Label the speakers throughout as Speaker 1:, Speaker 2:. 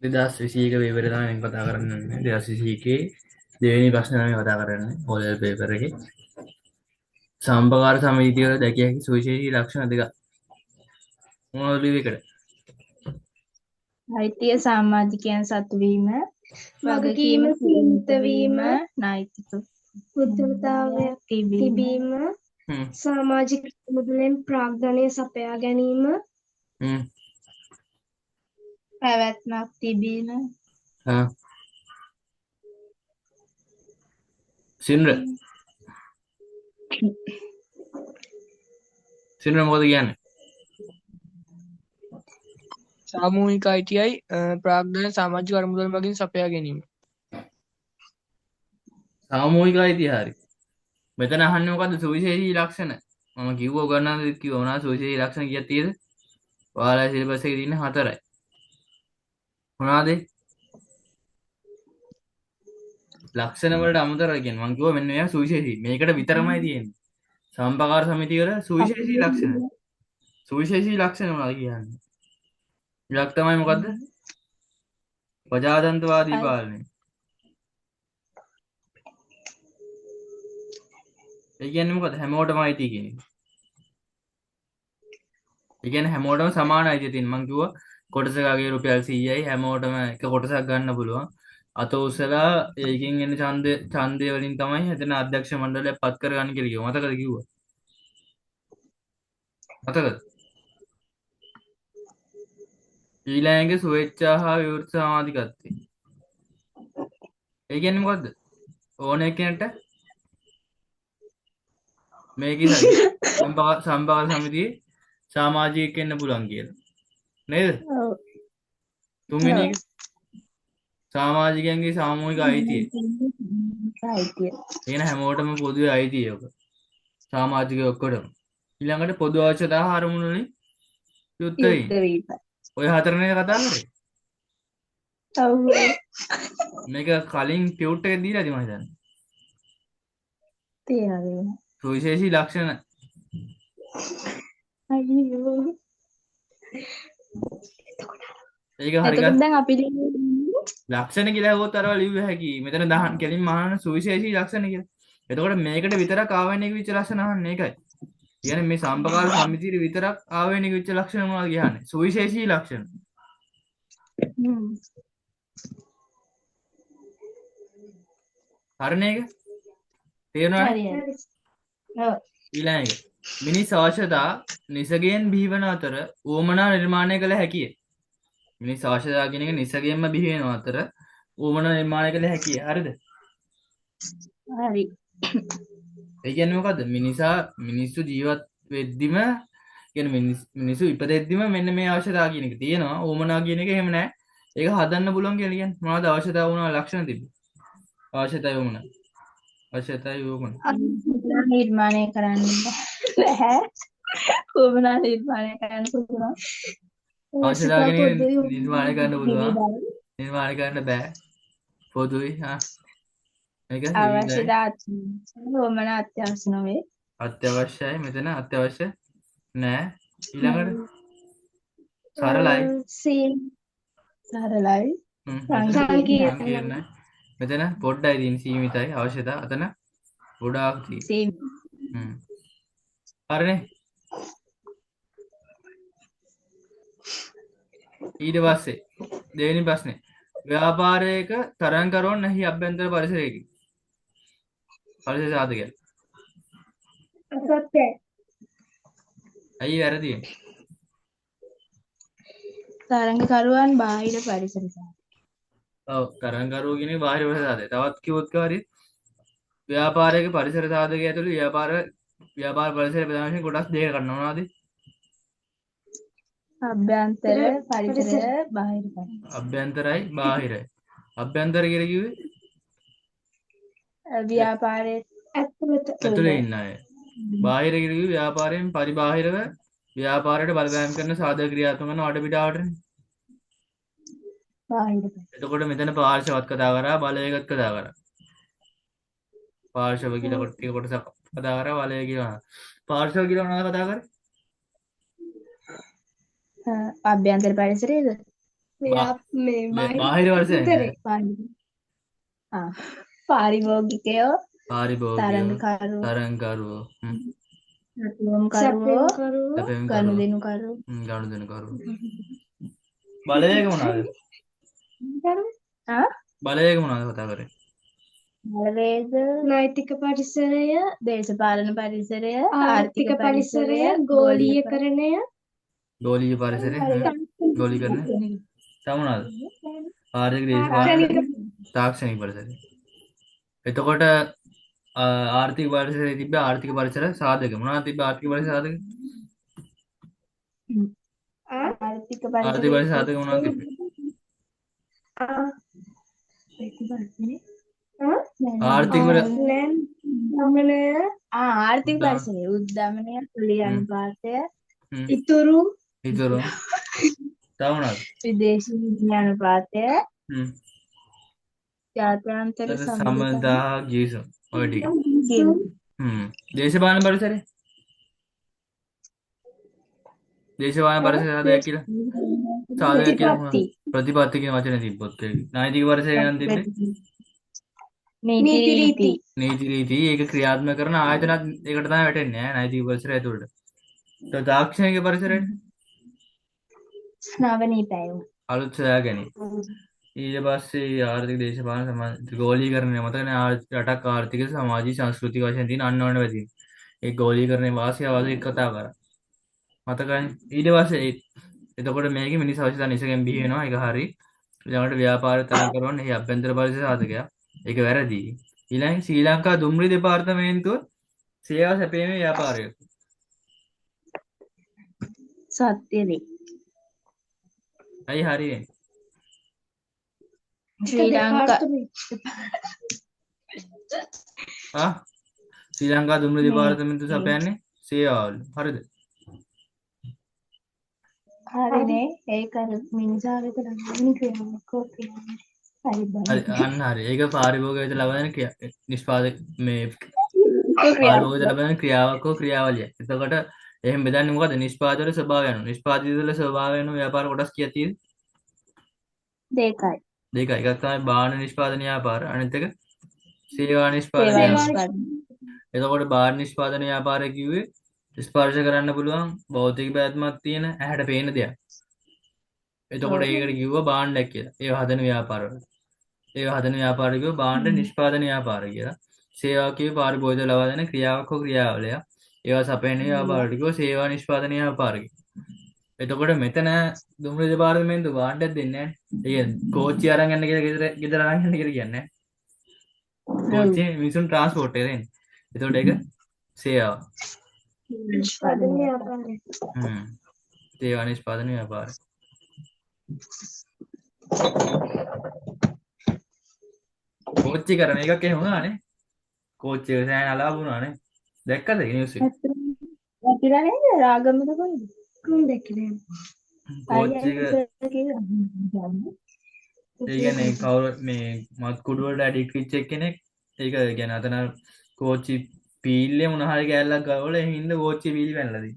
Speaker 1: දෙදස් විසීක වේවරතාම කතා කරන්න දෙදස් විසීකේ දෙවැනි ප්‍රශ්නම කතා කරන්න හොල් පේපර එක සම්පකාර සමීතිවල දැකිය හැකි සුවිශේෂී ලක්ෂණ දෙක මොනවද
Speaker 2: අයිතිය සමාජිකයන් සතුවීම වගකීම
Speaker 3: වගකීම
Speaker 2: සීමිත
Speaker 3: සීමිත
Speaker 2: වීම
Speaker 3: වීම,
Speaker 2: නෛතික
Speaker 3: බුද්ධතාවය
Speaker 2: තිබීම
Speaker 3: තිබීම,
Speaker 1: හ්ම්
Speaker 3: සමාජික මුදලෙන් ප්‍රාග්ධනය සපයා ගැනීම,
Speaker 1: හ්ම්
Speaker 2: පැවැත්මක් තිබීම
Speaker 1: හා සින්ර සින්ර මොකද කියන්නේ
Speaker 4: සාමූහික අයිතියයි ප්‍රාග්ධන සමාජික අරමුදල් මගින් සපයා ගැනීම.
Speaker 1: සාමූහික අයිතිය හරි මෙතන අහන්නේ මොකද්ද සුවිශේෂී ලක්ෂණ මම කිව්ව උගන්වන්න කිව්වා මොනවද සුවිශේෂී ලක්ෂණ කීයක් තියෙද ඔයාලා සිලබස් එකේ තියෙන 4යි මොනවද ලක්ෂණ වලට අමතරව කියන්නේ මම කිව්වා මෙන්න මේවා සුවිශේෂී මේකට විතරමයි තියෙන්නේ සම්පකාර සමිතිය වල සුවිශේෂී ලක්ෂණ සුවිශේෂී ලක්ෂණ මොනවද කියන්නේ ඉලක්ක තමයි මොකද්ද ප්‍රජාතන්ත්‍රවාදී පාලනය ඒ කියන්නේ මොකද හැමෝටම අයිති කියන එක ඒ කියන්නේ හැමෝටම සමාන අයිතිය තියෙන මං කිව්වා කොටසකගේ රුපියල් 100යි හැමෝටම එක කොටසක් ගන්න පුළුවන් අත උසලා ඒකෙන් එන ඡන්දය වලින් තමයි හිතන අධ්‍යක්ෂ මණ්ඩලය පත් කරගන්න කියලා කිව්වා මතකද කිව්වා මතකද ඊළඟ ස්වේච්ඡා හා විවෘත සමාධිකත්වය ඒ කියන්නේ මොකද්ද ඕන කෙනෙක්ට මේකයි සම්පාද සමිතියේ සමාජිකයෙක් වෙන්න පුළුවන් කියලා නේද
Speaker 2: ඔව්
Speaker 1: තුන්වෙනි එක සමාජිකයන්ගේ සාමූහික අයිතිය
Speaker 2: අයිතිය
Speaker 1: එන හැමෝටම පොදුවේ අයිතිය ඔක සමාජිකයෝ ඔක්කොටම ඊළඟට පොදු අවශ්‍යතා හරමුණු වලින් යුක්ත
Speaker 2: යුක්ත
Speaker 1: වීම
Speaker 2: වීම
Speaker 1: ඔය හතරනේ කතා කරේ
Speaker 2: ඔව්
Speaker 1: මේක කලින් ටියුට් එක දීලාද මම හිතන්නේ
Speaker 2: තියෙනවා
Speaker 1: සුවිශේෂී ලක්ෂණ
Speaker 2: අයියෝ
Speaker 1: ඒක හරි
Speaker 2: එතකොට
Speaker 1: ගන්න
Speaker 2: දැන් අපි
Speaker 1: ලක්ෂණ කියලා හොත් අරව ලිව්ව හැකි මෙතන දහන් කෙලින් මහාන සුවිශේෂී ලක්ෂණ කියලා එතකොට මේකට විතරක් ආවේනික වෙච්ච ලක්ෂණ අහන්නේ ඒකයි කියන්නේ මේ සම්පකාර සමිතියේ විතරක් ආවේනික වෙච්ච ලක්ෂණ මොනවද කියන්නේ සුවිශේෂී ලක්ෂණ හරිනේ ඒක තේරුණානේ
Speaker 2: හරියට ඔව්
Speaker 1: ඊළඟ එක මිනිස් අවශ්‍යතා නිසගයෙන් බිහිවන අතර උවමනා නිර්මාණය කළ හැකිය මිනිස් අවශ්‍යතා කියන එක නිසගයෙන්ම බිහි වෙන අතර උවමනා නිර්මාණය කළ හැකිය හරිද
Speaker 2: හරි
Speaker 1: ඒ කියන්නේ මොකද්ද මිනිස්සු ජීවත් වෙද්දිම කියන්නේ මිනිස්සු ඉපදෙද්දිම මෙන්න මේ අවශ්‍යතා කියන එක තියෙනවා උවමනා කියන එක එහෙම නැහැ ඒක හදන්න පුළුවන් කියලා කියන්නේ මොනවද අවශ්‍යතාව වුණා ලක්ෂණ තිබ්බේ අවශ්‍යතාවය වුණා අවශ්‍යතාවය වුණා
Speaker 2: නිර්මාණය කරන්න බැහැ කොහොමද නිර්මාණය කරන්න පුළුවන්
Speaker 1: අවශ්‍යතාව
Speaker 3: අවශ්‍යතා
Speaker 1: කියන එක
Speaker 3: පොදුයි
Speaker 1: නිර්මාණය කරන්න පුළුවන් නිර්මාණය කරන්න බෑ පොදුයි මේක විවිධයි
Speaker 2: අවශ්‍යතා කොහොමද අත්‍යවශ්‍ය නොවේ
Speaker 1: අත්‍යවශ්‍යයි මෙතන අත්‍යවශ්‍ය නෑ ඊළඟට සරලයි
Speaker 2: සරලයි
Speaker 1: මෙතන
Speaker 3: සංකීර්ණ
Speaker 1: සංකීර්ණයි මෙතන පොඩ්ඩයි තියෙන සීමිතයි අවශ්‍යතා අතන ගොඩාක් තියෙන හරිනේ ඊට පස්සේ දෙවෙනි ප්‍රශ්නේ ව්‍යාපාරයක තරංකරුවන් නැහි අභ්‍යන්තර පරිසරයකින් පරිසර සාධකයන්
Speaker 3: අසත්‍යයි.
Speaker 1: ඇයි වැරදි
Speaker 2: තරංගකරුවන් බාහිර පරිසර
Speaker 1: ඔව් තරංකරුවෝ කියන්නේ බාහිර පරිසර සාධක තවත් කිව්වොත් කාරිය ව්‍යාපාරයක පරිසර සාධකය ඇතුළු ව්‍යාපාර පරිසර ප්‍රධාන වශයෙන් කොටස් දෙකකට ගන්නවා මොනවද
Speaker 2: අභ්‍යන්තර පරිසර බාහිර පරිසර
Speaker 1: අභ්‍යන්තරයි බාහිරයි අභ්‍යන්තර කියලා කිව්වේ
Speaker 2: ව්‍යාපාරයේ
Speaker 1: ඇතුලේ ඉන්න අය බාහිර කියලා කිව්වේ ව්‍යාපාරයෙන් පරිබාහිරව ව්‍යාපාරයට බලපෑම් කරන සාධක ක්‍රියාත්මක කරන වටපිටාවටනේ
Speaker 2: බාහිර
Speaker 1: එතකොට මෙතන පාර්ශවත් කතා කරා බලයකට කතා කරා පාර්ශව කියලා ටික කොටසක් කතා කරා බලය කියලා පාර්ශව කියලා මොනවද කතා කරේ
Speaker 2: අභ්‍යන්තර පරිසරයේද
Speaker 3: මේ
Speaker 1: බාහිර වර්ෂය
Speaker 3: බාහිර
Speaker 2: පාරිභෝගිකයෝ
Speaker 1: පාරිභෝගිකයෝ
Speaker 2: තරඟකරුවෝ
Speaker 1: තරංකරුවෝ
Speaker 2: සැපයුම්කරුවෝ
Speaker 1: සැපෙන් කරුවෝ
Speaker 2: ගනුදෙනුකරුවෝ
Speaker 1: ගනුදෙනුකරුවෝ බලවේග මොනවාද
Speaker 2: ආ
Speaker 1: බලවේග මොනවාද කතා කරේ
Speaker 2: බලවේග
Speaker 3: නෛතික පරිසරය
Speaker 2: දේශපාලන පරිසරය
Speaker 3: ආර්ථික පරිසරය ගෝලීයකරණය
Speaker 1: ගෝලීය පරිසරය ගෝලීකරණය තව මොනවාද ආර්ථික දේශපාලන තාක්ෂණික පරිසරය එතකොට ආර්ථික පරිසරයේ තිබ්බ ආර්ථික පරිසර සාධක මොනවද තිබ්බ ආර්ථික පරිසර සාධක
Speaker 2: ආර්ථික
Speaker 1: ආර්ථික පරිසර සාධක මොනවද තිබ්බේ ආර්ථික
Speaker 3: ගමනය
Speaker 2: ආර්ථික පරිසරය උද්ධමනය කුලී අනුපාතය
Speaker 3: ඉතුරු
Speaker 1: ඉතුරු තව මොනවද
Speaker 2: විදේශී නීති අනුපාතය
Speaker 1: හ්ම්
Speaker 2: ජාත්‍යන්තර
Speaker 1: සම්බන්ධතා ගිවිසුම් ඔය ටික
Speaker 2: ගිවිසුම්
Speaker 1: දේශපාලන පරිසරය දේශපාලන පරිසරය සාධක කියලා සාධක කියලා මොනවද ප්‍රතිපත්ති කියන වචනේ තිබ්බොත් නෛතික පරිසරය ගැන තිබ්බේ
Speaker 2: නීති රීති
Speaker 1: නීති රීති ඒක ක්‍රියාත්මක කරන ආයතනත් ඒකට තමයි වැටෙන්නේ ඈ නෛතික පරිසරය ඇතුළට. ඒක තාක්ෂණික පරිසරයට
Speaker 2: නවනීතයෝ
Speaker 1: අලුත් සොයා ගැනීම. ඊට පස්සේ ආර්ථික දේශපාලන සමාජ ගෝලීකරණය මතකනේ රටක් ආර්ථික සමාජීය සංස්කෘතික වශයෙන් තියෙන අන්වන වැදීම. ඒ ගෝලීකරණයේ වාසිය අවශ්‍ය කතා කරා. මතකයි ඊට පස්සේ එතකොට මේකේ මිනිස් අවශ්‍යතා නිසගෙන් බිහි වෙනවා ඒක හරි. ඊළඟට ව්‍යාපාර තරම් කරන එහි අභ්‍යන්තර පරිසර සාධකයක්. ඒක වැරදි. ඊළඟ ශ්‍රී ලංකා දුම්රිය දෙපාර්තමේන්තුව සේවා සැපයීමේ ව්‍යාපාරය.
Speaker 2: සත්‍යදී
Speaker 1: අයි හරියන්නේ.
Speaker 2: ශ්‍රී ලංකා
Speaker 1: ශ්‍රී ලංකා දුම්රිය දෙපාර්තමේන්තුව සපයන්නේ සේවාවල්. හරිද?
Speaker 2: හරිනේ ඒක අර මිනිසා වෙත ලබන ක්‍රියාවක් කියන්නේ.
Speaker 1: අන්න හරි. ඒක පාරිභෝගික වෙත ලබන නිෂ්පාදක මේ පාරිභෝගික වෙත ලබන ක්‍රියාවක් හෝ ක්‍රියාවලියක්. එතකොට එහෙම බෙදන්නේ මොකද? නිෂ්පාදවල ස්වභාවය අනුව. නිෂ්පාදිත වල ස්වභාවය අනුව ව්‍යාපාර කොටස් කීයක් තියෙද?
Speaker 2: දෙකයි.
Speaker 1: දෙකයි. එකක් තමයි භාණ්ඩ නිෂ්පාදන ව්‍යාපාර. අනිත් එක සේවා නිෂ්පාදන ව්‍යාපාර. එතකොට භාණ්ඩ නිෂ්පාදන ව්‍යාපාරය කිව්වේ ස්පර්ශ කරන්න පුළුවන් භෞතික පැවැත්මක් තියෙන ඇහැට පේන දෙයක්. එතකොට ඒකට කිව්වා භාණ්ඩයක් කියලා. ඒව හදන ව්‍යාපාරවල. ඒව හදන ව්‍යාපාරය කිව්වා භාණ්ඩ නිෂ්පාදන ව්‍යාපාර කියලා. සේවා කිව්වේ පාරිභෝගික ලබා දෙන ක්‍රියාවක් හෝ ක්‍රියාවලියක්. ඒවා සපයන ව්‍යාපාරට කිව්වා සේවා නිෂ්පාදන ව්‍යාපාර කියලා. එතකොට මෙතන දුම්රිය දෙපාර්තමේන්තුව භාණ්ඩයක් දෙන්නේ නැහැ. ඒ කෝච්චිය අරන් යන්න කියලා ගෙදර අරන් යන්න කියලා කියන්නේ නැහැ. කෝච්චිය මිනිසුන් ට්‍රාන්ස්පෝර්ට් එක දෙන්නේ. එතකොට ඒක සේවා. සේවා නිෂ්පාදන ව්‍යාපාරය. කෝච්චි කරන එකක් එහෙම වුණානේ. කෝච්චි එක සෑහෙන අලාභ වුණානේ. දැක්කද ඒ නිවුස් එක?
Speaker 2: ඇතිලා නේද රාගමද කොයිද?
Speaker 3: කොහොමද දැක්කේ?
Speaker 1: කෝච්චි එක ඒ කියන්නේ කවුරු මේ මත් කුඩු වලට ඇඩික්ට් වෙච්ච කෙනෙක් ඒක කියන්නේ අතන කෝච්චි පීල්ලේ මොන හරි කෑල්ලක් ගවල එහෙනම් ඉන්න කෝච්චි පීලි පැනලා දී.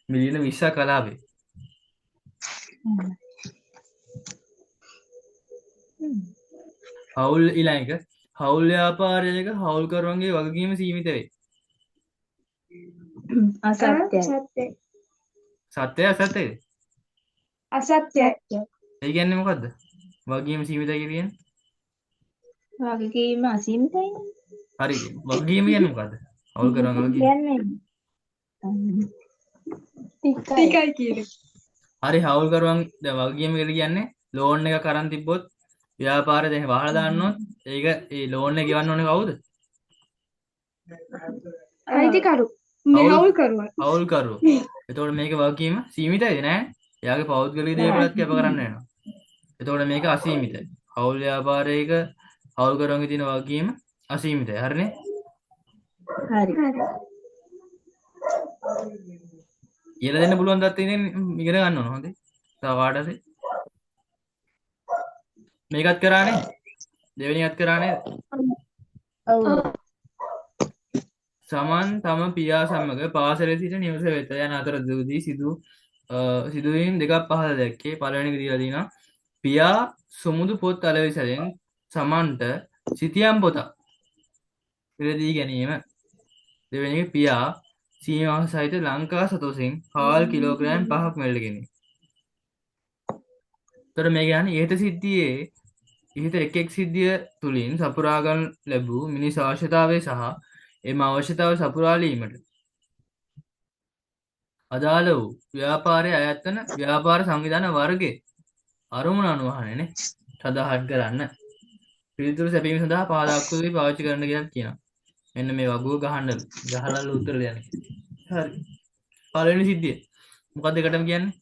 Speaker 1: මිලියන 20ක් අලාභේ. හවුල් ඊළඟ හවුල් ව්‍යාපාරයක හවුල්කරුවන්ගේ වගකීම සීමිත වෙයි.
Speaker 2: අසත්‍යයි.
Speaker 1: සත්‍යය අසත්‍යද?
Speaker 3: අසත්‍යයි.
Speaker 1: ඒ කියන්නේ මොකද්ද? වගකීම සීමිතයි කියන්නේ?
Speaker 2: වගකීම අසීමිතයි.
Speaker 1: හරි. වගකීම කියන්නේ මොකද්ද? හවුල්කරුවන්ගේ වගකීම.
Speaker 2: කියන්නේ
Speaker 3: ටිකයි කියන්නේ.
Speaker 1: හරි හවුල්කරුවන් දැන් වගකීම කියලා කියන්නේ ලෝන් එකක් අරන් තිබ්බොත් ව්‍යාපාරය දැන් වහලා දාන්නොත් ඒක ඒ ලෝන් එක ගෙවන්න ඕනේ කවුද?
Speaker 3: අයිතිකරු. මේ හවුල්කරුවා.
Speaker 1: හවුල්කරුවෝ. එතකොට මේක වගකීම සීමිතයිද නෑ? එයාගේ පෞද්ගලික දේවල්ත් කැප කරන්න වෙනවා. එතකොට මේක අසීමිතයි. හවුල් ව්‍යාපාරයක හවුල්කරුවන්ගේ තියෙන වගකීම අසීමිතයි. හරිනේ?
Speaker 2: හරි.
Speaker 1: කියලා දෙන්න පුළුවන් දත් ඉතින් ඉගෙන ගන්න ඕන හොඳේ. තව කාට හරි මේකත් කරානේ? දෙවෙනි එකත් කරානේ?
Speaker 2: ඔව්.
Speaker 1: සමන් තම පියා සමග පාසලේ සිට නිවස වෙත යන අතරතුරදී සිදුවීම් දෙකක් පහළ දැක්කේ. පළවෙනි එක දීලා දිනවා පියා සුමුදු පොත් අලෙවිසලෙන් සමන්ට සිතියම් පොතක් පෙරදී ගැනීම. දෙවෙනි එක පියා සීමාව සහිත ලංකා සතොසින් හාල් කිලෝග්‍රෑම් 5ක් මෙල්ල ගැනීම. තොර මේ කියන්නේ ඉහත සිද්ධියේ ඉහත එක් සිද්ධිය තුලින් සපුරා ගන්න ලැබූ මිනිස් අවශ්‍යතාවය සහ එම අවශ්‍යතාව සපුරාලීමට අදාළ වූ ව්‍යාපාරයේ අයත් වන ව්‍යාපාර සංවිධාන වර්ගයේ අරමුණ අනුවහනේ සඳහන් කරන්න. පිළිතුරු සැපීම සඳහා පාදක්කුවේ පාවිච්චි කරන්න කියලා කියනවා. මෙන්න මේ වගුව ගහන්නලු. ගහලාලු උත්තර දෙන්නේ. හරි. පළවෙනි සිද්ධිය. මොකක්ද ඒකටම කියන්නේ?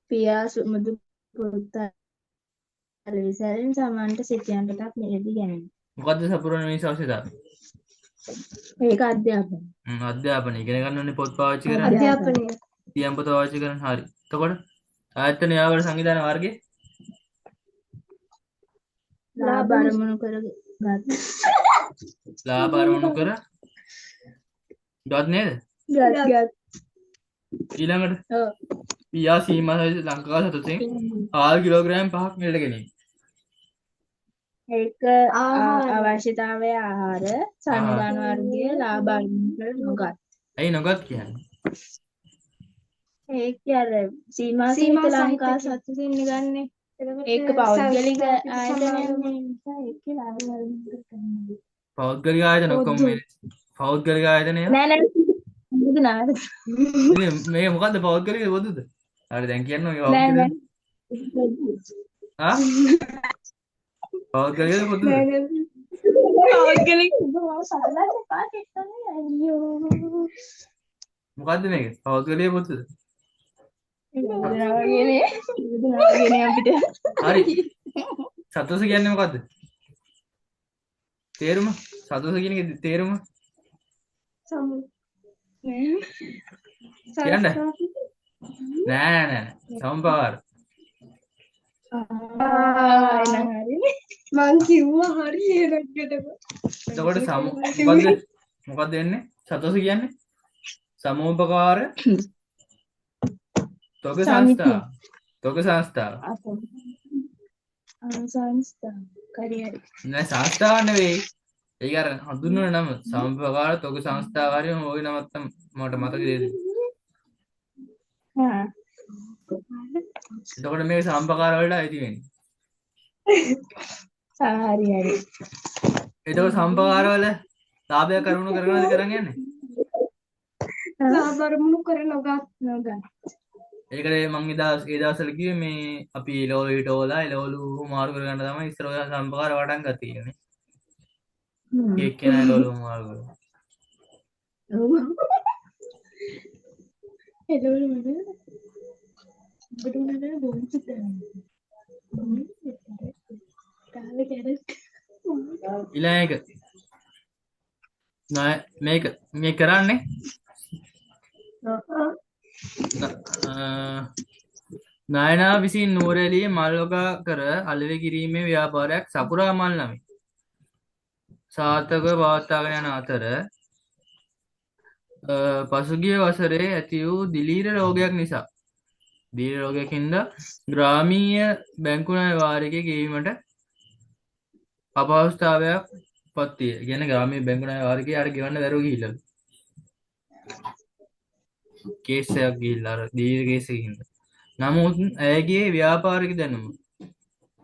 Speaker 2: පියා සුමුදු පුරුත්ත අලෙවිසලෙන් සමන්ට සිතියම් පොතක් මිලදී ගැනීම.
Speaker 1: මොකද්ද සපුරන මිනිස් අවශ්‍යතාවය?
Speaker 2: ඒක අධ්‍යාපනය.
Speaker 1: අධ්‍යාපනය ඉගෙන ගන්න ඕනේ පොත් පාවිච්චි කරන්න.
Speaker 3: අධ්‍යාපනය
Speaker 1: සිතියම් පොත පාවිච්චි කරන්න. හරි. එතකොට ආයතන ව්‍යාපාර සංවිධාන වර්ගයේ
Speaker 2: ලාභ අරමුණු කරගත්
Speaker 1: ලාභ අරමුණු කර ගත් නේද? ඊළඟට පියා සීමා සහිත ලංකා සතොසින් හාල් කිලෝග්‍රෑම් 5ක් මිලට ගැනීම.
Speaker 2: ඒක අවශ්‍යතාවය ආහාර සංවිධාන වර්ගයේ ලාභ අරමුණු කර නොගත්.
Speaker 1: ඇයි නොගත් කියන්නේ?
Speaker 2: ඒක අර සීමා සහිත ලංකා සතුටින් ගන්නේ. ඒක පෞද්ගලික ආයතනයක් නිසා ඒක ලාභ අරමුණු කර ගන්නවා.
Speaker 1: පෞද්ගලික ආයතන ඔක්කොම මේ පෞද්ගලික ආයතනය.
Speaker 2: නෑ නෑ බුදු නාද.
Speaker 1: ඉතින් මේක මොකද්ද පෞද්ගලික පොදුද? හරි දැන් කියන්න ඔය
Speaker 2: නෑ නෑ.
Speaker 1: ආ පෞද්ගලික පොදුද?
Speaker 2: පෞද්ගලික සදලා දෙපා කෙටන්නේ අයියෝ.
Speaker 1: මොකද්ද මේක? පෞද්ගලික පොදුද?
Speaker 2: බුදුනාවගේ අපිට.
Speaker 1: හරි. සතොස කියන්නේ මොකද්ද? තේරුම? සතොස කියන එකේ තේරුම
Speaker 3: සමු
Speaker 1: කියන්න. නෑ නෑ සමපාර.
Speaker 3: මං කිව්වා හරි ඒකට
Speaker 1: එතකොට මොකද්ද වෙන්නේ? සතොස කියන්නේ සමෝපකාර තොග සංස්ථා. තොග සංස්ථාව.
Speaker 2: සංස්ථා කරියරි.
Speaker 1: නෑ සංස්ථාවක් නෙවෙයි. ඒක අර හඳුන්වන නම සමෝපකාර තොග සංස්ථාකාරයම ওই නමත් මට මතක දෙන්න.
Speaker 2: හා
Speaker 1: එතකොට මේක සම්පකාර වලට අයිති වෙන්නේ.
Speaker 2: හරි හරි.
Speaker 1: එතකොට සම්පකාර වල ලාභය කරුණු කරගෙනද කරන් යන්නේ?
Speaker 3: ලාභ අරමුණු කර නොගත්.
Speaker 1: ඒකට මම ඒ දවස්වල කිව්වේ මේ අපි එලවලු හිටවලා එලවලු මාරු කරගන්න තමයි ඉස්සර ඔය සම්පකාර වටන් ගත්තේ කියන්නේ. ඒක කියන එලවලු මාරු කරනවා.
Speaker 2: එතකොට මට ඔබට උනට බොන්සි
Speaker 1: ඊළඟ එක මේක මේ කරන්නේ නායනා විසින් නුවරඑළියේ මල්වගා කර අලෙවි කිරීමේ ව්‍යාපාරයක් සපුරා මල් නමින් සාර්ථකව පවත්වාගෙන යන අතර පසුගිය වසරේ ඇති වූ දිලීර රෝගයක් නිසා දීර්ඝ රෝගයකින්ද ග්‍රාමීය බැංකු ණය වාරිකය ගෙවීමට අපහසුතාවයක් පත් විය. කියන්නේ ග්‍රාමීය බැංකු ණය වාරිකය අර ගෙවන්න බැරුව ගිහිල්ලා. කේස් එකක් ගිහිල්ලා අර දීර්ඝ කේස් එකකින්. නමුත් ඇයගේ ව්‍යාපාරික දැනුම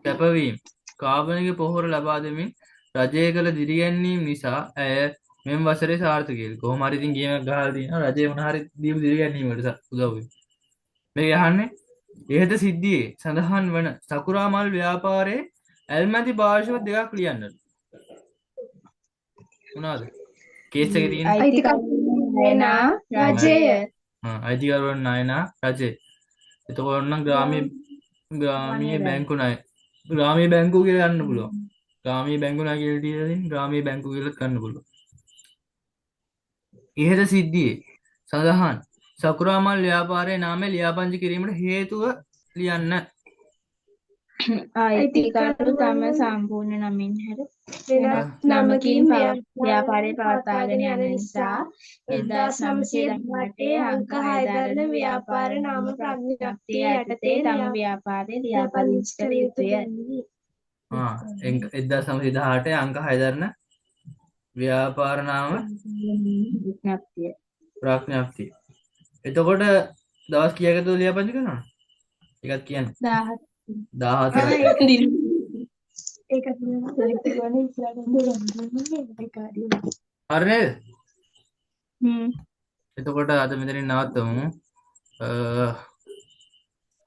Speaker 1: කැපවීම කාබනික පොහොර ලබා දෙමින් රජය කළ දිරිගැන්වීම නිසා ඇය මෙම වසරේ සාර්ථකයි. කොහොම හරි ඉතින් ගේමක් ගහලා තියෙනවා රජය මොන හරි දීපු දිරිගැන්වීමකට උදව් වෙයි. මේ යහන්නේ ඉහත සිද්ධියේ සඳහන් වන සකුරා මල් ව්‍යාපාරයේ ඇල්මැති පාර්ශ්ව දෙකක් ලියන්න. මොනවාද? කේස් එකේ තියෙන
Speaker 2: අයිතිකාරයනා රජය.
Speaker 1: අයිතිකරුවන් නායනා රජය. එතකොට නම් ග්‍රාමීය බැංකු ණය. ග්‍රාමීය බැංකුව කියලා ගන්න පුළුවන්. ග්‍රාමීය බැංකු ණය කියලා තියෙන ග්‍රාමීය බැංකුව කියලා ගන්න පුළුවන්. ඉහත සිද්ධියේ සඳහන් සකුරා මල් ව්‍යාපාරයේ නාමය ලියාපදිංචි කිරීමට හේතුව ලියන්න.
Speaker 2: අයිතිකරු තම සම්පූර්ණ නමින් හැර
Speaker 3: වෙනත්
Speaker 2: නමකින්
Speaker 3: නමකින්
Speaker 2: ව්‍යාපාරය පවත්වාගෙන යන නිසා 1918 අංක 6 දරන ව්‍යාපාර නාම ප්‍රඥප්තිය යටතේ තම ව්‍යාපාරය ලියාපදිංචි කළ යුතුය.
Speaker 1: 1918 අංක 6 දරන ව්‍යාපාර නාම
Speaker 2: ප්‍රඥප්තිය.
Speaker 1: ප්‍රඥප්තිය. එතකොට දවස් කීයකද ලියාපදිංචි කරනවා? ඒකත් කියන්න. 14ක්.
Speaker 3: ඒක
Speaker 1: හරි නේද?
Speaker 2: හ්ම්.
Speaker 1: එතකොට අද මෙතනින් නවත්තමු.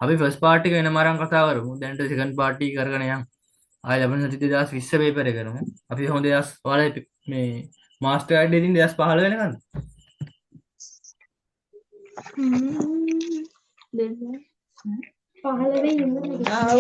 Speaker 1: අපි ෆස්ට් පාර්ට් එක වෙනම අරන් කතා කරමු. දැන්ට සෙකන්ඩ් පාර්ට් එක කරගෙන යමු. ආයෙ ලබන සති 2020 පේපර් එක කරමු. අපි හොඳ දවස් ඔයාලා මේ මාස්ටර් ගයිඩ් එකකින් 2015 වෙනකන්.
Speaker 2: දෙන්න.
Speaker 3: 15 ඉන්න
Speaker 2: ආව්.